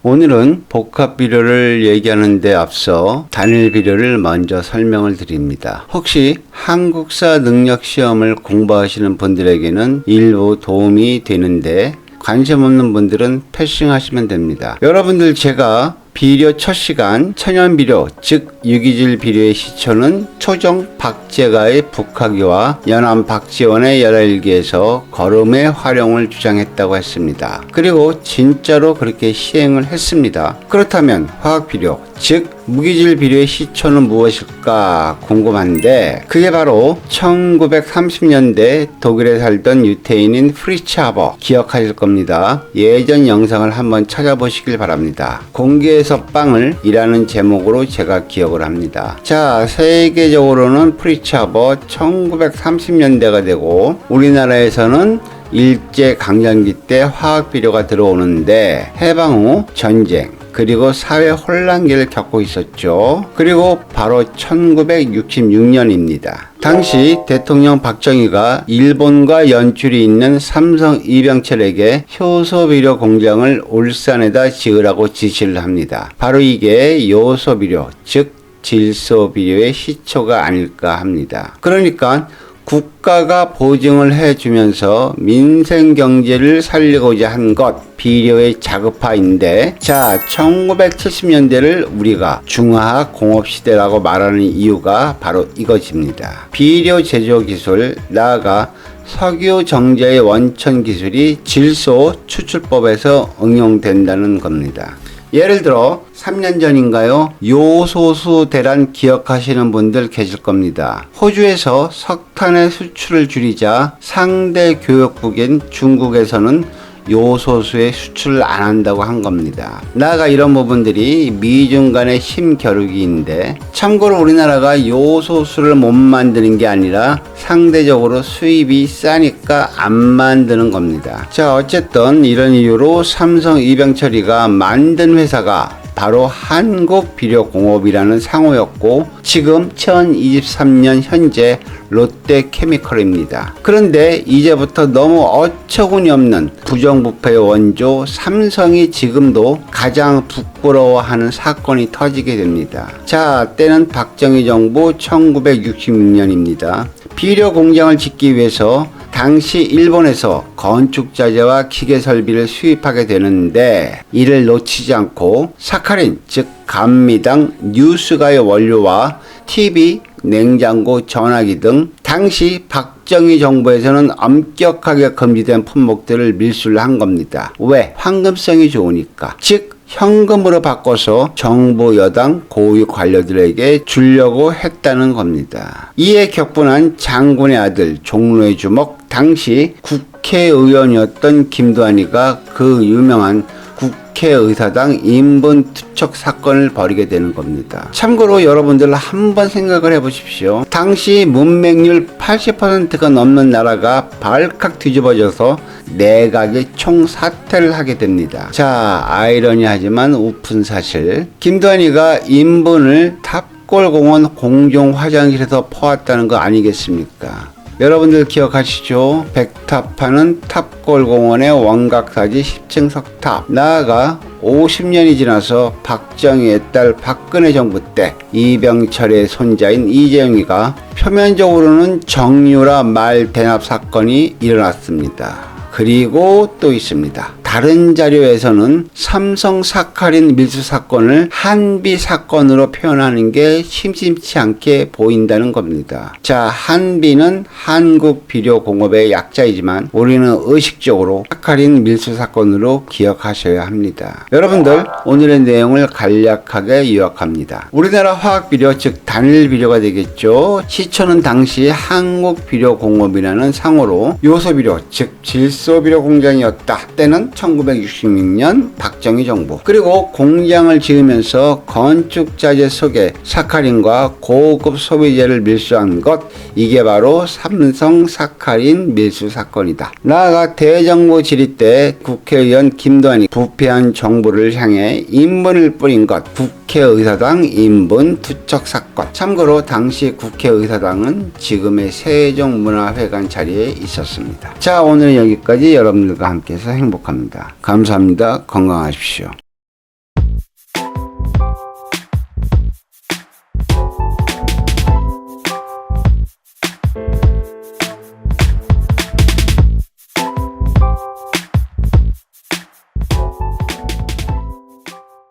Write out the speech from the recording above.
오늘은 복합 비료를 얘기하는 데 앞서 단일 비료를 먼저 설명을 드립니다. 혹시 한국사 능력 시험을 공부하시는 분들에게는 일부 도움이 되는데 관심 없는 분들은 패싱하시면 됩니다. 여러분들, 제가 비료 첫 시간 천연 비료 즉 유기질 비료의 시초는 초정 박제가의 북학위와 연암 박지원의 열일기에서 거름의 활용을 주장했다고 했습니다. 그리고 진짜로 그렇게 시행을 했습니다. 그렇다면 화학 비료 즉 무기질 비료의 시초는 무엇일까 궁금한데, 그게 바로 1930년대 독일에 살던 유태인인 프리츠 하버, 기억하실 겁니다. 예전 영상을 한번 찾아보시길 바랍니다. 공기에서 빵을 이라는 제목으로 제가 기억을 합니다. 자, 세계적으로는 프리츠 하버 1930년대가 되고 우리나라에서는 일제 강점기 때 화학 비료가 들어오는데 해방 후 전쟁 그리고 사회 혼란기를 겪고 있었죠. 그리고 바로 1966년입니다. 당시 대통령 박정희가 일본과 연줄이 있는 삼성 이병철에게 효소비료 공장을 울산에다 지으라고 지시를 합니다. 바로 이게 요소비료 즉 질소비료의 시초가 아닐까 합니다. 그러니까 국가가 보증을 해주면서 민생경제를 살리고자 한 것, 비료의 자급화인데, 자, 1970년대를 우리가 중화학 공업시대라고 말하는 이유가 바로 이것입니다. 비료 제조 기술, 나아가 석유 정제의 원천 기술이 질소 추출법에서 응용된다는 겁니다. 예를 들어 3년 전인가요? 요소수 대란 기억하시는 분들 계실 겁니다. 호주에서 석탄의 수출을 줄이자 상대 교역국인 중국에서는 요소수의 수출을 안 한다고 한 겁니다. 나아가 이런 부분들이 미중 간의 힘겨루기인데, 참고로 우리나라가 요소수를 못 만드는 게 아니라 상대적으로 수입이 싸니까 안 만드는 겁니다. 자, 어쨌든 이런 이유로 삼성 이병철이가 만든 회사가 바로 한국비료공업이라는 상호였고, 지금 2023년 현재 롯데케미컬입니다. 그런데 이제부터 너무 어처구니 없는 부정부패의 원조 삼성이 지금도 가장 부끄러워하는 사건이 터지게 됩니다. 자, 때는 박정희 정부 1966년입니다. 비료 공장을 짓기 위해서 당시 일본에서 건축자재와 기계설비를 수입하게 되는데, 이를 놓치지 않고 사카린 즉 감미당, 뉴스가의 원료와 TV, 냉장고, 전화기 등 당시 박정희 정부에서는 엄격하게 금지된 품목들을 밀수를 한 겁니다. 왜? 황금성이 좋으니까. 즉 현금으로 바꿔서 정부 여당 고위 관료들에게 주려고 했다는 겁니다. 이에 격분한 장군의 아들 종로의 주먹, 당시 국회의원이었던 김두한이가 그 유명한 국회의사당 인분 투척 사건을 벌이게 되는 겁니다. 참고로 여러분들 한번 생각을 해보십시오. 당시 문맹률 80%가 넘는 나라가 발칵 뒤집어져서 내각이 총사퇴를 하게 됩니다. 자, 아이러니하지만 우픈 사실, 김두한이가 인분을 탑골공원 공중 화장실에서 퍼왔다는 거 아니겠습니까? 여러분들 기억하시죠? 백탑하는 탑골공원의 원각사지 10층 석탑. 나아가 50년이 지나서 박정희의 딸 박근혜 정부 때 이병철의 손자인 이재용이가 표면적으로는 정유라 말 대납 사건이 일어났습니다. 그리고 또 있습니다. 다른 자료에서는 삼성 사카린 밀수 사건을 한비 사건으로 표현하는 게 심심치 않게 보인다는 겁니다. 자, 한비는 한국비료공업의 약자이지만 우리는 의식적으로 사카린 밀수 사건으로 기억하셔야 합니다. 여러분들, 오늘의 내용을 간략하게 요약합니다. 우리나라 화학비료 즉 단일비료가 되겠죠. 시초는 당시 한국비료공업이라는 상호로 요소비료 즉 질소비료 공장이었다. 때는 1966년 박정희 정부. 그리고 공장을 지으면서 건축자재 속에 사카린과 고급 소비재를 밀수한 것, 이게 바로 삼성 사카린 밀수 사건이다. 나아가 대정부 질의 때 국회의원 김두한이 부패한 정부를 향해 인분을 뿌린 것, 국회의사당 인분 투척 사건. 참고로 당시 국회의사당은 지금의 세종문화회관 자리에 있었습니다. 자, 오늘은 여기까지. 여러분들과 함께해서 행복합니다. 감사합니다. 건강하십시오.